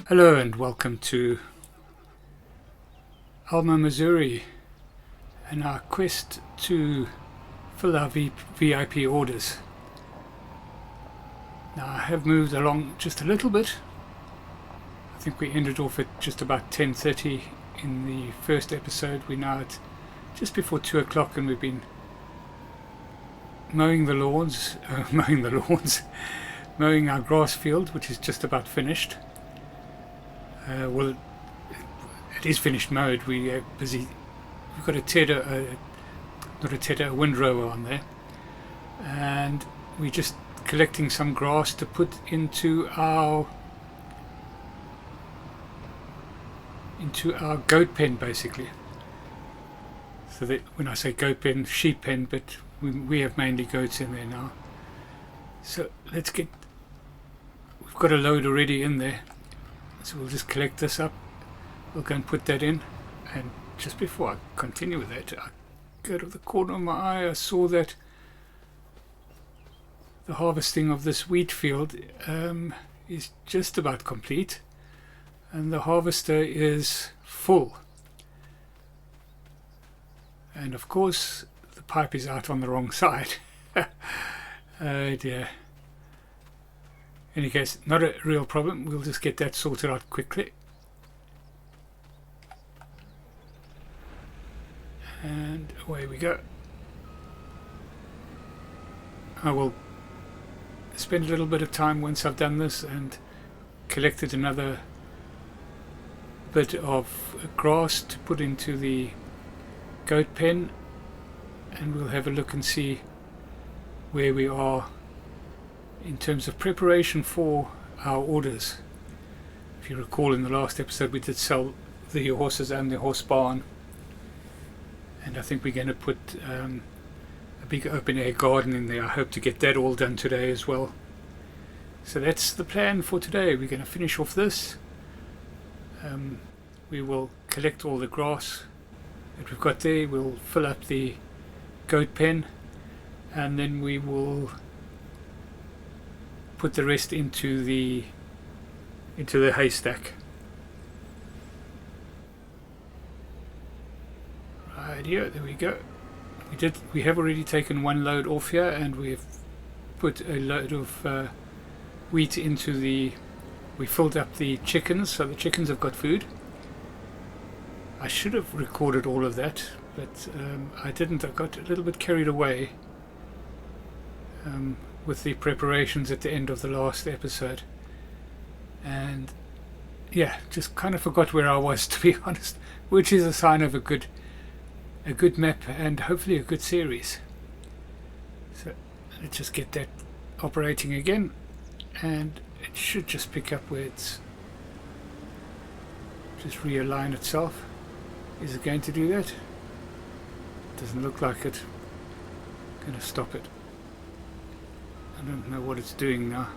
Hello and welcome to Alma, Missouri and our quest to fill our VIP orders. Now I have moved along just a little bit. I think we ended off at just about 10:30 in the first episode. We're now at just before 2 o'clock and we've been mowing mowing our grass field, which is just about finished. Well, it is finished mowed. We are busy. We've got a windrower on there, and we're just collecting some grass to put into our goat pen, basically. So that when I say goat pen, sheep pen, but we have mainly goats in there now. So we've got a load already in there. So we'll just collect this up, we'll go and put that in, and just before I continue with that, out of the corner of my eye I saw that the harvesting of this wheat field is just about complete, and the harvester is full. And of course the pipe is out on the wrong side. Oh dear. In any case, not a real problem. We'll just get that sorted out quickly. And away we go. I will spend a little bit of time once I've done this and collected another bit of grass to put into the goat pen, and we'll have a look and see where we are in terms of preparation for our orders. If you recall, in the last episode we did sell the horses and the horse barn, and I think we're going to put a big open air garden in there. I hope to get that all done today as well. So that's the plan for today. We're going to finish off this. We will collect all the grass that we've got there. We'll fill up the goat pen, and then we will put the rest into the haystack. Right here, there we go. We have already taken one load off here, and we've put a load of wheat into we filled up the chickens, so the chickens have got food. I should have recorded all of that, but I didn't. I got a little bit carried away with the preparations at the end of the last episode, and yeah, just kind of forgot where I was, to be honest, which is a sign of a good map and hopefully a good series. So let's just get that operating again, and it should just pick up where it's just realign itself. Is it going to do that? Doesn't look like it. I'm going to stop it. I don't know what it's doing now.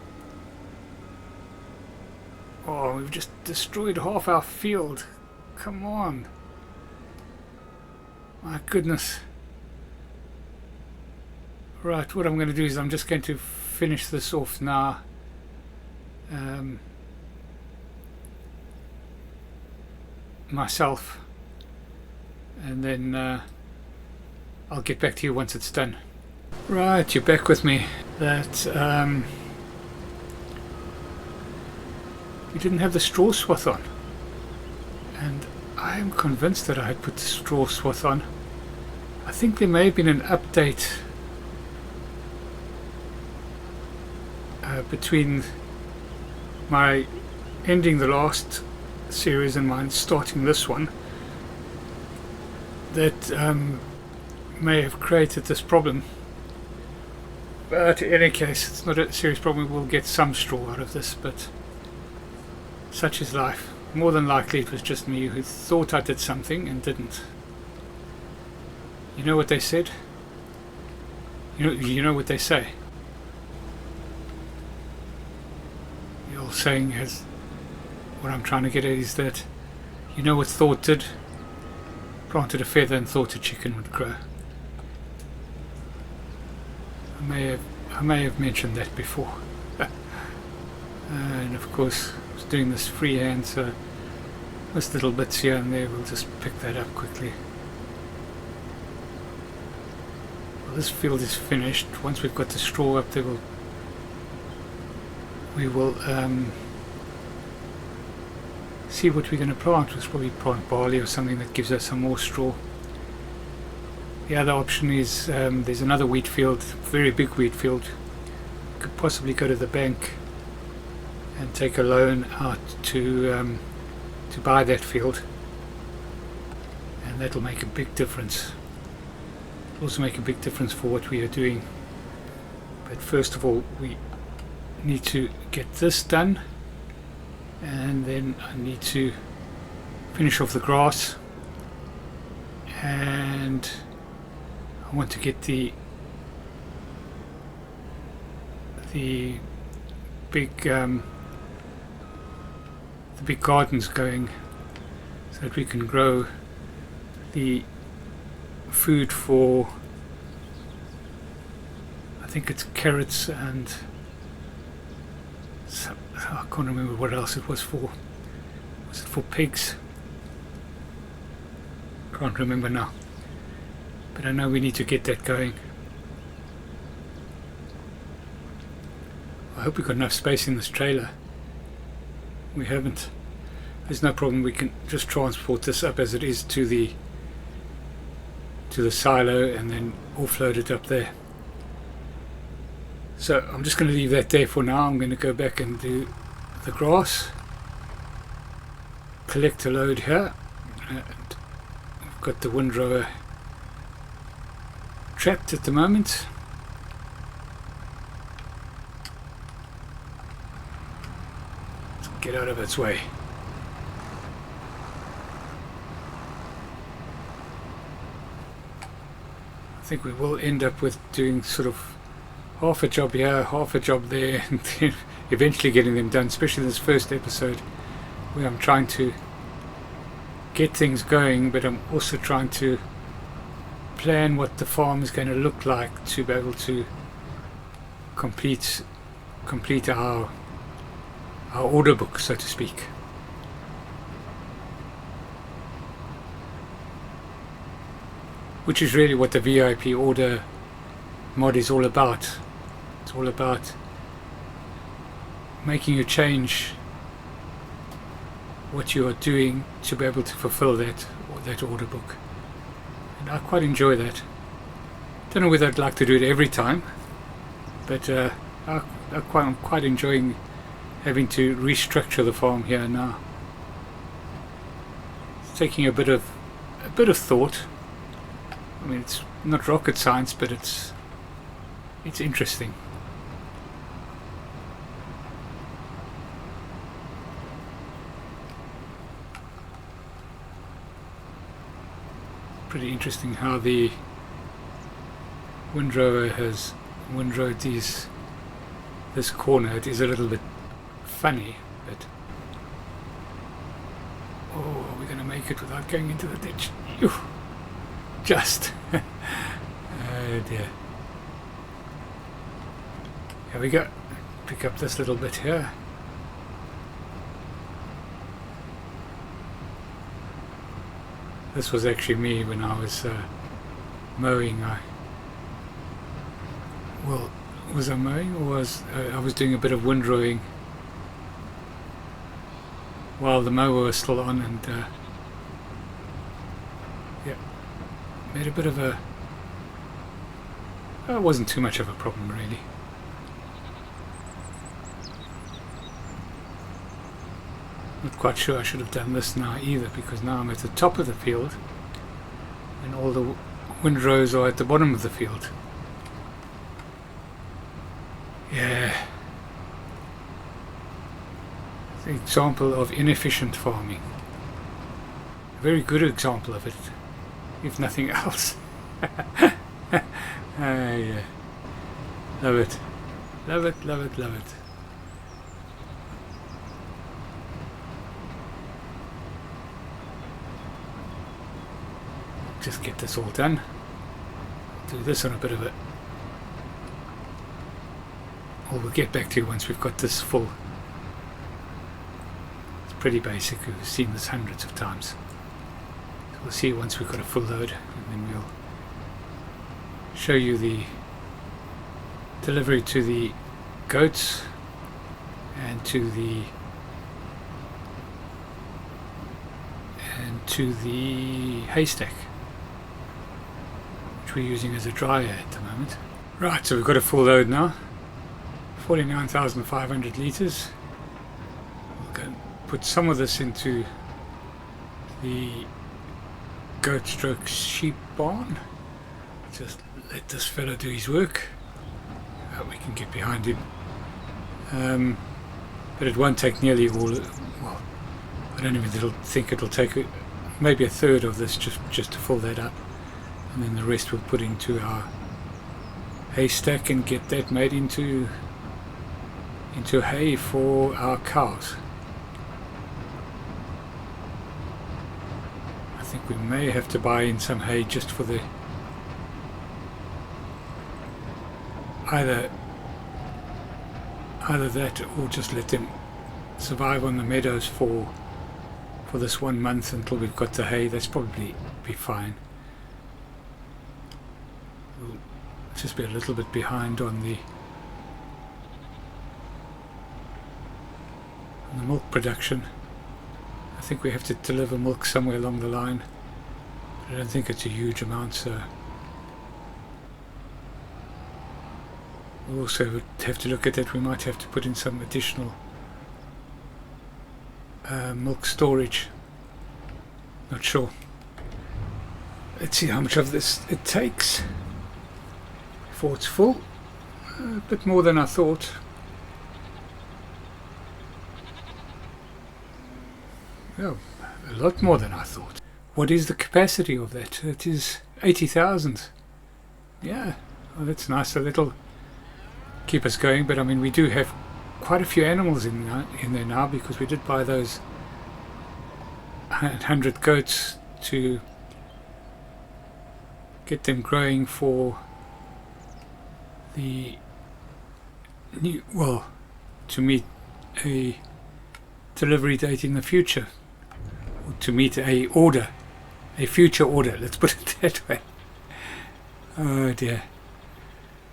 Oh, we've just destroyed half our field. Come on. My goodness. Right, what I'm going to do is I'm just going to finish this off now. Myself. And then I'll get back to you once it's done. Right, you're back with me. That you didn't have the straw swath on, and I am convinced that I had put the straw swath on. I think there may have been an update between my ending the last series and mine starting this one that may have created this problem. But in any case, it's not a serious problem. We'll get some straw out of this, but such is life. More than likely it was just me who thought I did something and didn't. You know what they said? You know what they say? The old saying has, what I'm trying to get at is that, you know what thought did? Planted a feather and thought a chicken would grow. I may have mentioned that before. And of course just doing this freehand, so just little bits here and there, we'll just pick that up quickly. Well, this field is finished. Once we've got the straw up there, we will see what we're going to plant. We'll probably plant barley or something that gives us some more straw. The other option is there's another wheat field, very big wheat field. We could possibly go to the bank and take a loan out to buy that field, and that'll make a big difference. It'll also make a big difference for what we are doing. But first of all, we need to get this done, and then I need to finish off the grass, and I want to get the big gardens going, so that we can grow the food for, I think it's carrots and I can't remember what else it was for. Was it for pigs? Can't remember now. But I know we need to get that going. I hope we've got enough space in this trailer. We haven't. There's no problem, we can just transport this up as it is to the silo and then offload it up there. So I'm just going to leave that there for now. I'm going to go back and do the grass, collect a load here, and I've got the windrower trapped at the moment. Let's get out of its way. I think we will end up with doing sort of half a job here, half a job there, and then eventually getting them done, especially this first episode where I'm trying to get things going, but I'm also trying to plan what the farm is going to look like to be able to complete our order book, so to speak. Which is really what the VIP order mod is all about. It's all about making you change what you are doing to be able to fulfill that order book. And I quite enjoy that. Don't know whether I'd like to do it every time, but I'm quite enjoying having to restructure the farm here now. It's taking a bit of thought. I mean, it's not rocket science, but it's interesting. Pretty interesting how the windrower has windrowed this corner. It is a little bit funny, but oh, are we going to make it without going into the ditch? Ew. Just oh dear. Here we go. Pick up this little bit here. This was actually me when I was mowing. Was I mowing, or was I was doing a bit of windrowing while the mower was still on, and yeah, made a bit of a. It wasn't too much of a problem, really. Not quite sure I should have done this now either, because now I'm at the top of the field and all the windrows are at the bottom of the field. Yeah. It's an example of inefficient farming. A very good example of it, if nothing else. Yeah. Love it. Love it, love it, love it. Just get this all done. Do this on a bit of it. Or we'll get back to once we've got this full. pretty basic. We've seen this hundreds of times. So we'll see once we've got a full load, and then we'll show you the delivery to the goats and to the haystack, which we're using as a dryer at the moment. Right, so we've got a full load now, 49,500 litres. We'll go and put some of this into the goat stroke sheep barn. Just let this fella do his work. We can get behind him, but it won't take nearly all. Well, I don't even think it'll take maybe a third of this just to fill that up, and then the rest we'll put into our haystack and get that made into hay for our cows. I think we may have to buy in some hay just for the either that, or just let them survive on the meadows for this 1 month until we've got the hay. That's probably be fine. We'll just be a little bit behind on the milk production. I think we have to deliver milk somewhere along the line, but I don't think it's a huge amount, so we'll also have to look at that. We might have to put in some additional milk storage. Not sure. Let's see how much of this it takes before it's full. A bit more than I thought. Oh, a lot more than I thought. What is the capacity of that? It is 80,000. Yeah, well, that's nice. So that'll keep us going, but I mean, we do have quite a few animals in there now, because we did buy those 100 goats to get them growing for the new, well, to meet a delivery date in the future, or to meet a future order, let's put it that way. Oh dear,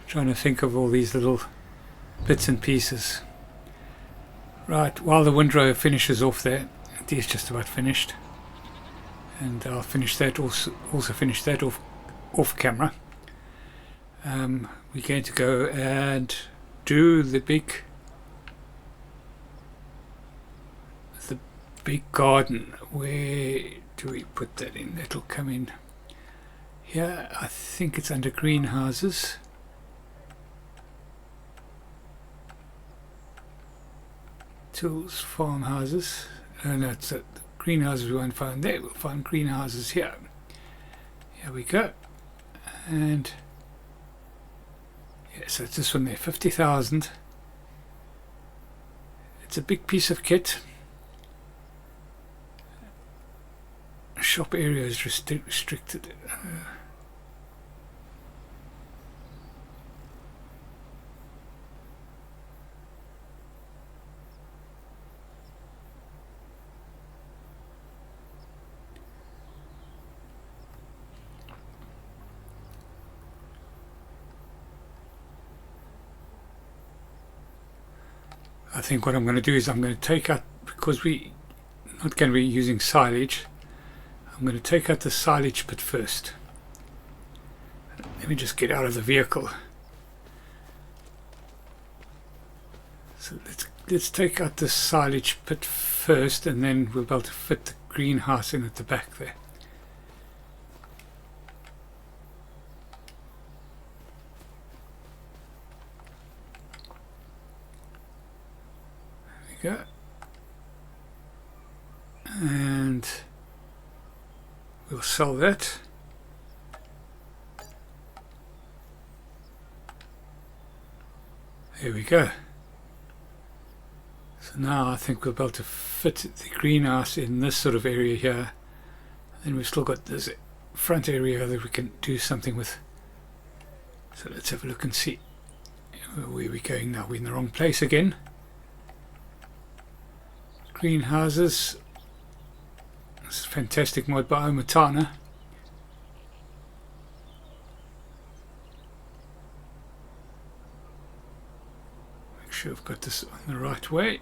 trying to think of all these little bits and pieces. Right, while the windrow finishes off there, it is just about finished, and I'll finish that also finish that off camera. We're going to go and do the big garden. Where do we put that in? That'll come in here. I think it's under greenhouses. Tools, farmhouses. No, it's the greenhouses we won't find there. We'll find greenhouses here. Here we go. And yeah, so it's this one there, 50,000. It's a big piece of kit. Shop area is restricted. I think what I'm going to do is I'm going to take out, because we're not going to be using silage, I'm going to take out the silage bit first. Let me just get out of the vehicle. So let's take out the silage pit first, and then we'll be able to fit the greenhouse in at the back there. There we go. And we'll sell that. There we go. So now I think we'll be able to fit the greenhouse in this sort of area here. And then we've still got this front area that we can do something with. So let's have a look and see where we're going now. We're in the wrong place again. greenhouses. It's a fantastic mod by Alma. Make sure I've got this on the right way.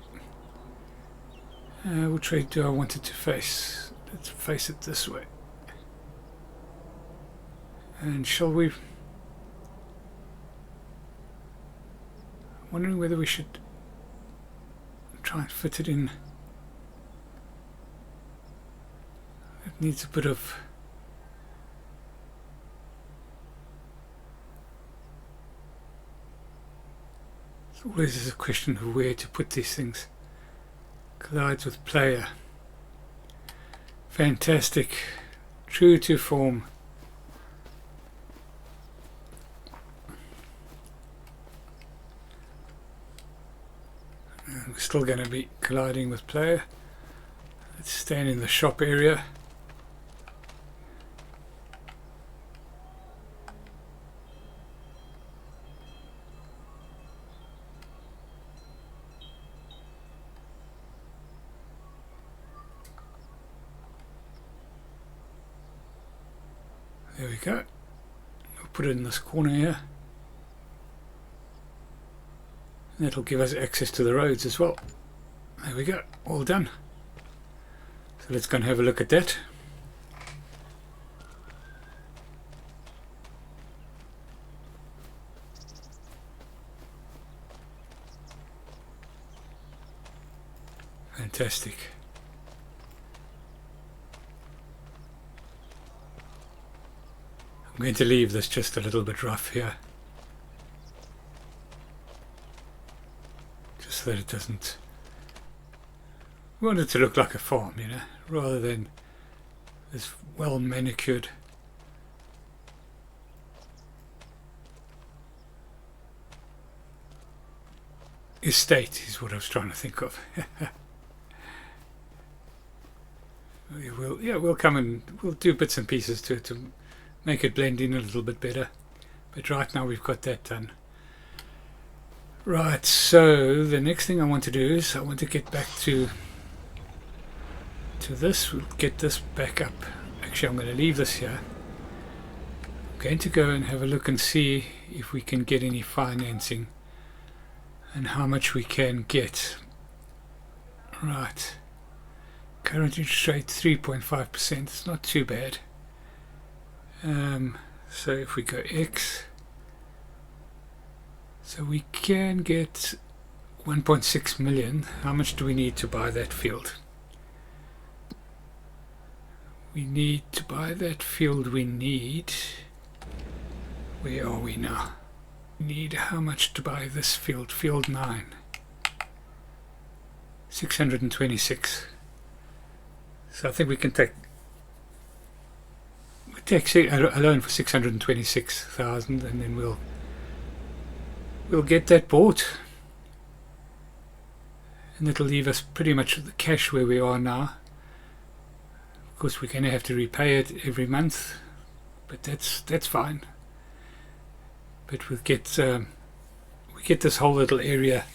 Which way do I want it to face? Let's face it this way. And shall we... I'm wondering whether we should try and fit it in. It needs a bit of... It's always a question of where to put these things. Collides with player. Fantastic. True to form. And we're still going to be colliding with player. Let's stand in the shop area. There we go. We'll put it in this corner here. And that'll give us access to the roads as well. There we go. All done. So let's go and have a look at that. Fantastic. I'm going to leave this just a little bit rough here, just so that it doesn't... We want it to look like a farm, you know, rather than this well manicured estate is what I was trying to think of. We'll come and we'll do bits and pieces to it to make it blend in a little bit better, but right now we've got that done. Right, so the next thing I want to do is I want to get back to this. We'll get this back up. Actually, I'm going to leave this here. I'm going to go and have a look and see if we can get any financing and how much we can get. Right, current interest rate 3.5%. It's not too bad. So if we go X, so we can get 1.6 million. How much do we need to buy that field? We need to buy that field. We need... Where are we now? We need how much to buy this field? Field 9. 626. So I think we can take a loan for 626,000, and then we'll get that bought, and it'll leave us pretty much the cash where we are now. Of course, we're going to have to repay it every month, but that's fine. But we get this whole little area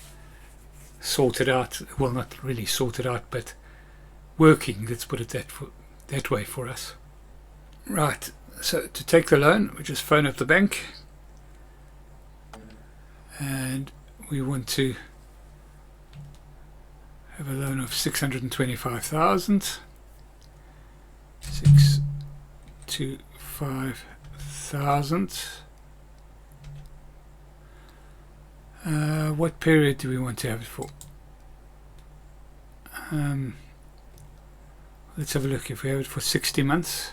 sorted out. Well, not really sorted out, but working. Let's put it that way for us. Right, so to take the loan, we just phone up the bank, and we want to have a loan of 625,000. 625,000. What period do we want to have it for? Let's have a look. If we have it for 60 months,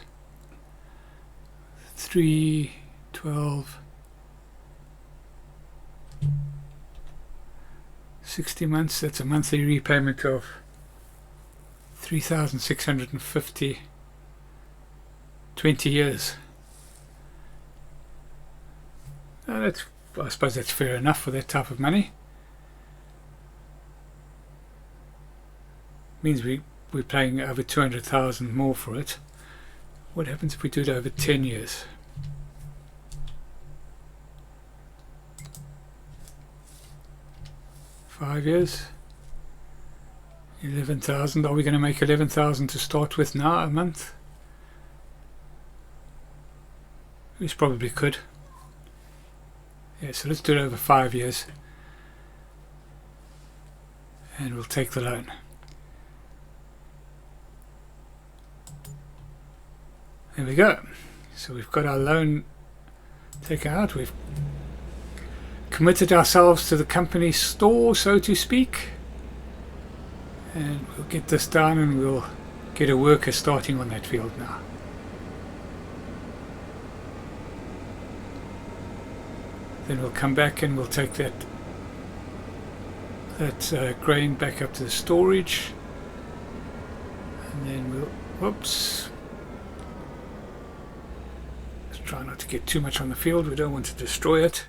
3, 12, 60 months, that's a monthly repayment of 3,650, 20 years. I suppose that's fair enough for that type of money. Means we're paying over 200,000 more for it. What happens if we do it over 10 years? $5 years? 11,000. Are we going to make 11,000 to start with now, a month? We probably could. Yeah, so let's do it over 5 years. And we'll take the loan. There we go. So we've got our loan taken out. We've committed ourselves to the company store, so to speak. And we'll get this done and we'll get a worker starting on that field now. Then we'll come back and we'll take that grain back up to the storage. And then we'll, whoops. Let's try not to get too much on the field. We don't want to destroy it.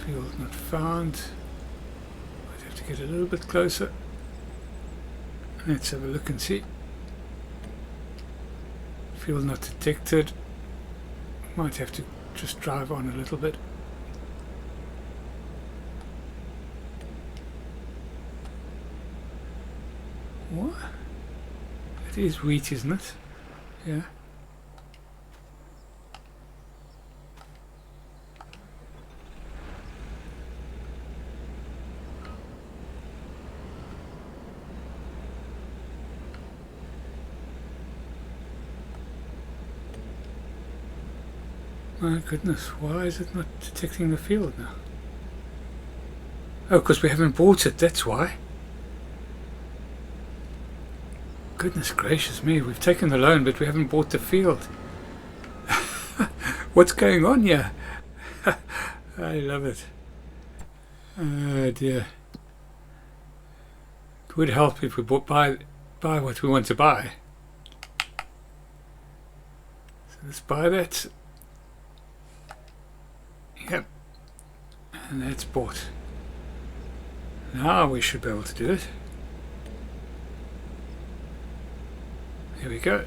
Field not found. Might have to get a little bit closer. Let's have a look and see. Field not detected. Might have to just drive on a little bit. What? It is wheat, isn't it? Yeah. My goodness, why is it not detecting the field now? Oh, because we haven't bought it, that's why. Goodness gracious me, we've taken the loan but we haven't bought the field. What's going on here? I love it. Oh dear. It would help if we buy what we want to buy. So let's buy that. Yep, and that's bought. Now we should be able to do it. There we go.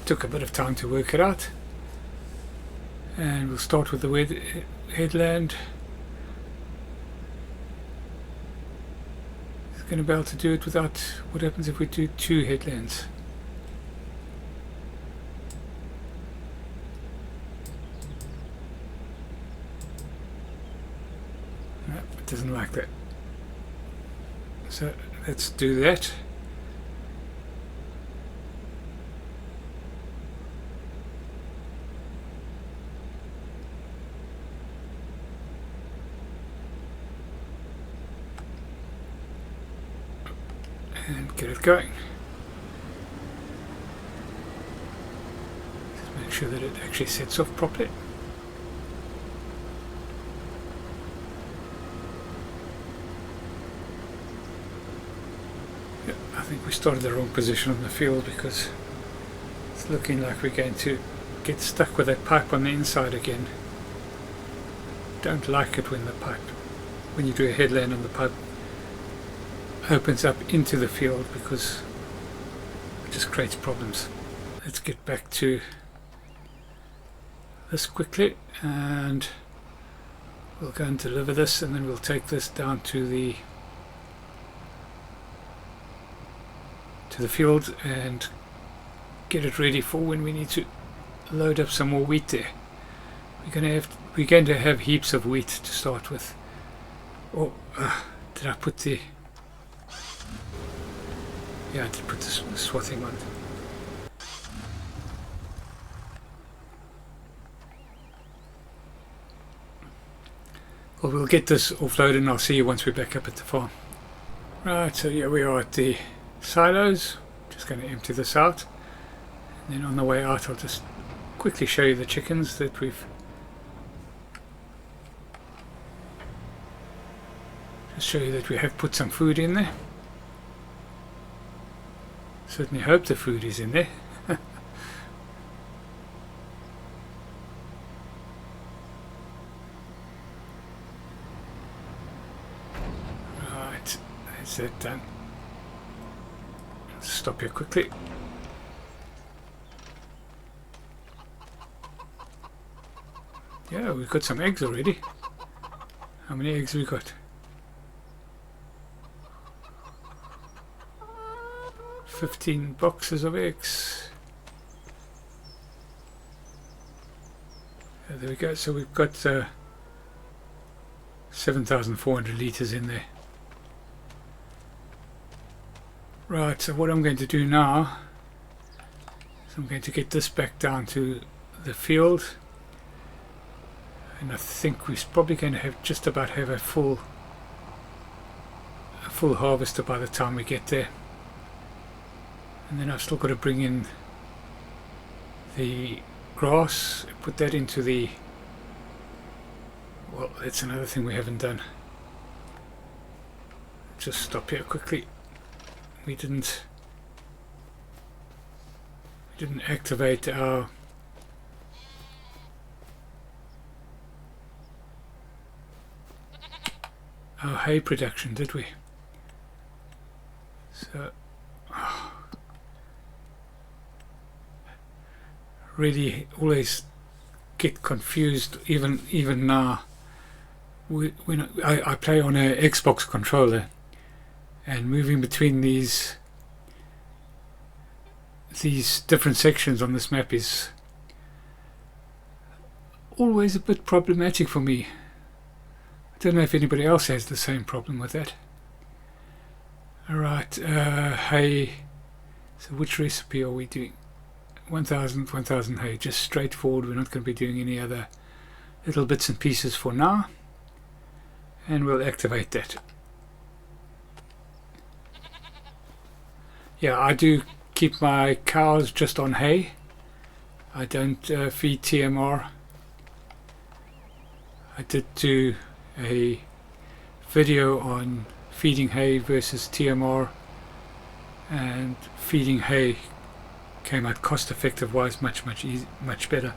Took a bit of time to work it out. And we'll start with the headland. It's going to be able to do it without... What happens if we do 2 headlands? It doesn't like that. So let's do that. And get it going. Just make sure that it actually sets off properly. I think we started the wrong position on the field because it's looking like we're going to get stuck with that pipe on the inside again. Don't like it when you do a headland and the pipe opens up into the field because it just creates problems. Let's get back to this quickly and we'll go and deliver this and then we'll take this down to the field and get it ready for when we need to load up some more wheat there. We're going to have heaps of wheat to start with. Oh, did I put the... Yeah, I did put the swathing on. Well, we'll get this offloaded and I'll see you once we're back up at the farm. Right, so here we are at the silos. Just going to empty this out and then on the way out I'll just quickly show you the chickens that we've we have put some food in there. Certainly hope the food is in there. Right, that's it done. Stop here quickly. Yeah, we've got some eggs already. How many eggs we got? 15 boxes of eggs. There we go. So we've got 7,400 litres in there. Right, so what I'm going to do now is I'm going to get this back down to the field, and I think we're probably going to have just about have a full harvester by the time we get there. And then I've still got to bring in the grass, put that into the, well, that's another thing we haven't done. Just stop here quickly. We didn't activate our hay production, did we? So really always get confused even now when I play on a Xbox controller, and moving between these different sections on this map is always a bit problematic for me. I don't know if anybody else has the same problem with that. Alright, hay. So which recipe are we doing? 1000 hay, just straightforward. We're not going to be doing any other little bits and pieces for now, and we'll activate that. Yeah, I do keep my cows just on hay. I don't feed TMR. I did do a video on feeding hay versus TMR, and feeding hay came out cost effective wise much better.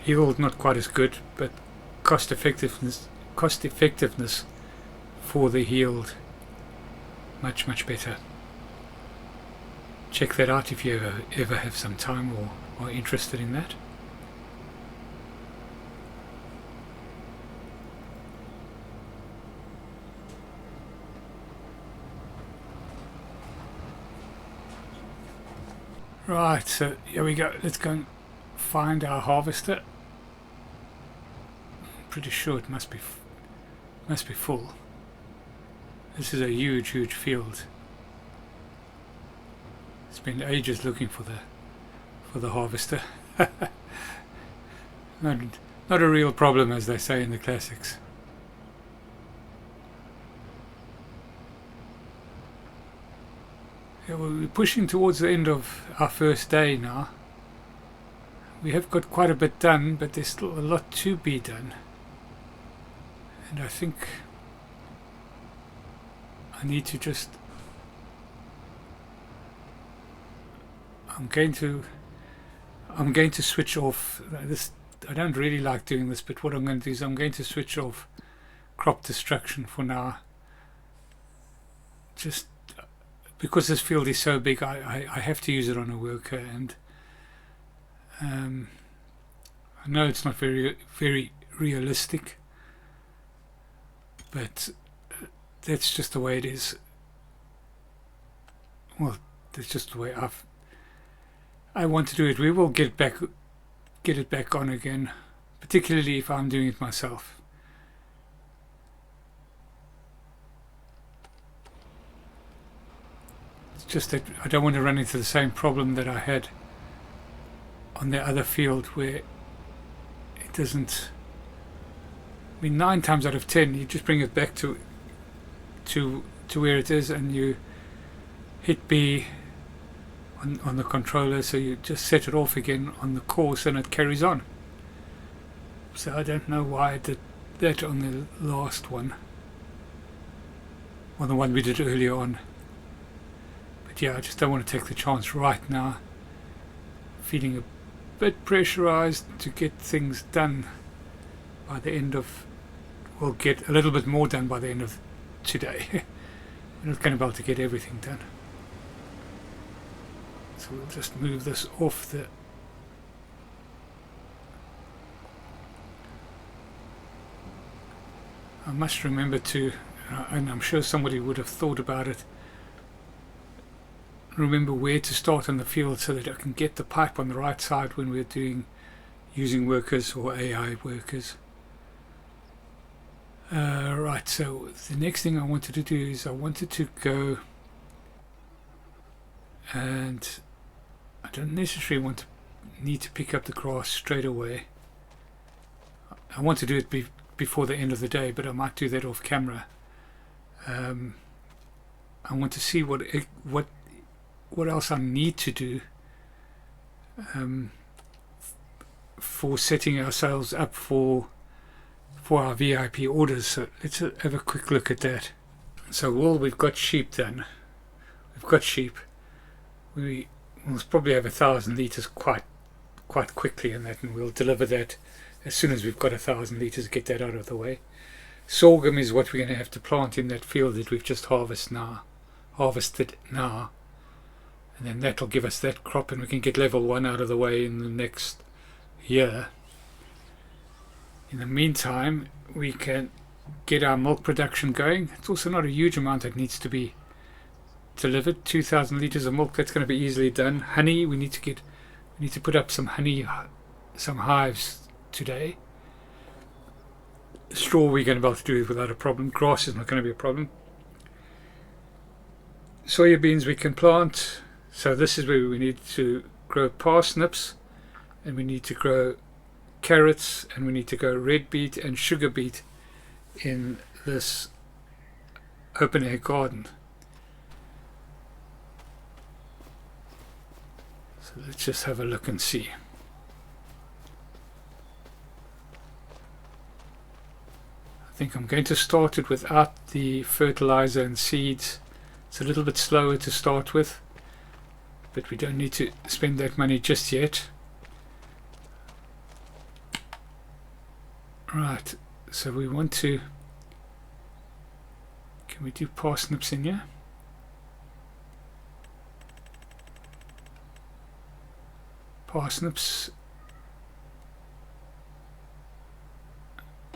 Yield not quite as good, but cost effectiveness for the yield much better. Check that out if you ever have some time or are interested in that. Right, so here we go. Let's go and find our harvester. I'm pretty sure it must be full. This is a huge field. Spent ages looking for the harvester. Not a real problem, as they say in the classics. Yeah, well, we're pushing towards the end of our first day now. We have got quite a bit done, but there's still a lot to be done. And I think I need to just... I'm going to switch off this. I don't really like doing this, but what I'm going to do is I'm going to switch off crop destruction for now. Just because this field is so big, I have to use it on a worker, and I know it's not very realistic, but that's just the way it is. Well, that's just the way I want to do it. We will get it back on again, particularly if I'm doing it myself. It's just that I don't want to run into the same problem that I had on the other field, where it doesn't... I mean, 9 times out of 10 you just bring it back to where it is, and you hit B on the controller, so you just set it off again on the course and it carries on. So I don't know why I did that on the last one, or the one we did earlier on. But yeah, I just don't want to take the chance right now, feeling a bit pressurized to get things done by the end of... We'll get a little bit more done by the end of today. We're not going to be able to get everything done. So we'll just move this off I must remember to, and I'm sure somebody would have thought about it, remember where to start on the field so that I can get the pipe on the right side when we're using workers or AI workers. Right, so the next thing I wanted to do is I wanted to go, and I don't necessarily need to pick up the grass straight away. I want to do it before the end of the day, but I might do that off camera. I want to see what else I need to do for setting ourselves up for our VIP orders. So let's have a quick look at that. So we've got sheep done. We've got sheep. We'll probably have 1,000 litres quite quickly in that, and we'll deliver that as soon as we've got 1,000 litres, get that out of the way. Sorghum is what we're going to have to plant in that field that we've just harvested now, and then that'll give us that crop, and we can get level 1 out of the way in the next year. In the meantime, we can get our milk production going. It's also not a huge amount that needs to be delivered. 2,000 litres of milk, that's going to be easily done. Honey, we need to put up some hives today. Straw we're going to be able to do it without a problem. Grass is not going to be a problem. Soya beans we can plant. So this is where we need to grow parsnips, and we need to grow carrots, and we need to grow red beet and sugar beet in this open air garden. So let's just have a look and see. I think I'm going to start it without the fertilizer and seeds. It's a little bit slower to start with, but we don't need to spend that money just yet. Right, so we want to, can we do parsnips in here? Parsnips,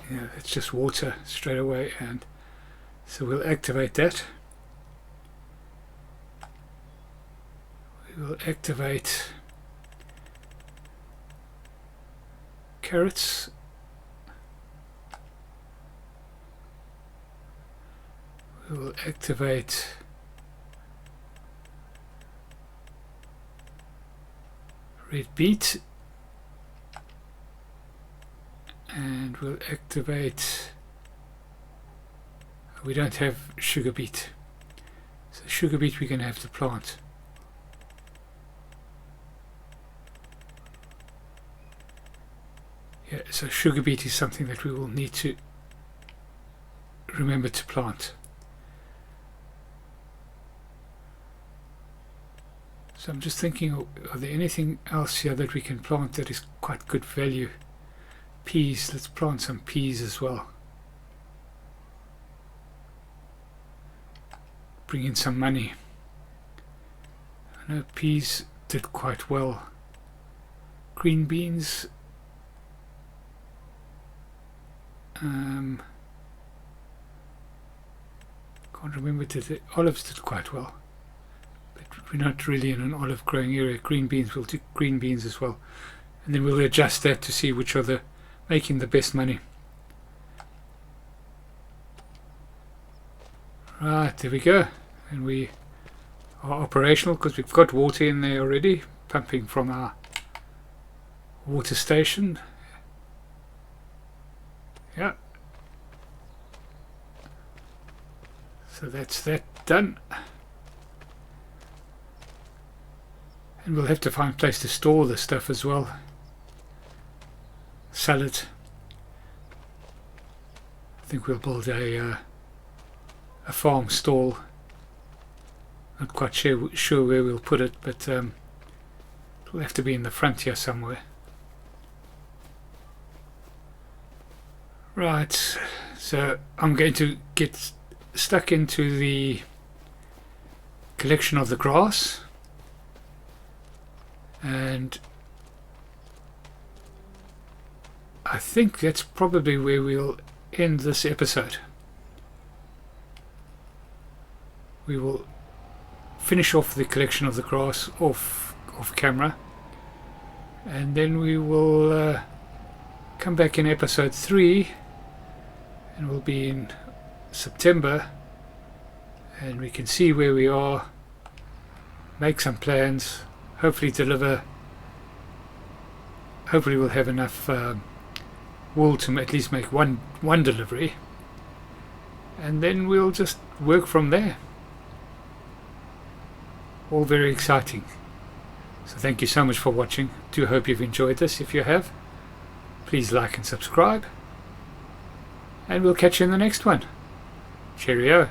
yeah, it's just water straight away, and so we'll activate that. We will activate carrots. We will activate red beet, and we'll activate, we don't have sugar beet, so sugar beet we're going to have to plant. Yeah, so sugar beet is something that we will need to remember to plant. So I'm just thinking, are there anything else here that we can plant that is quite good value? Peas, let's plant some peas as well. Bring in some money. I know peas did quite well. Green beans. Can't remember, the olives did quite well. We're not really in an olive growing area. Green beans, we'll do green beans as well, and then we'll adjust that to see which are making the best money. Right, there we go, and we are operational because we've got water in there already, pumping from our water station. Yeah, so that's that done. And we'll have to find a place to store the stuff as well. Sell it. I think we'll build a farm stall. Not quite sure where we'll put it, but it'll have to be in the front here somewhere. Right, so I'm going to get stuck into the collection of the grass. And I think that's probably where we'll end this episode. we will finish off the collection of the grass off camera, and then we will come back in episode 3, and we'll be in September, and we can see where we are, make some plans, hopefully deliver. Hopefully we'll have enough wool to at least make one delivery, and then we'll just work from there. All very exciting. So thank you so much for watching. Do hope you've enjoyed this. If you have, please like and subscribe, and we'll catch you in the next one. Cheerio.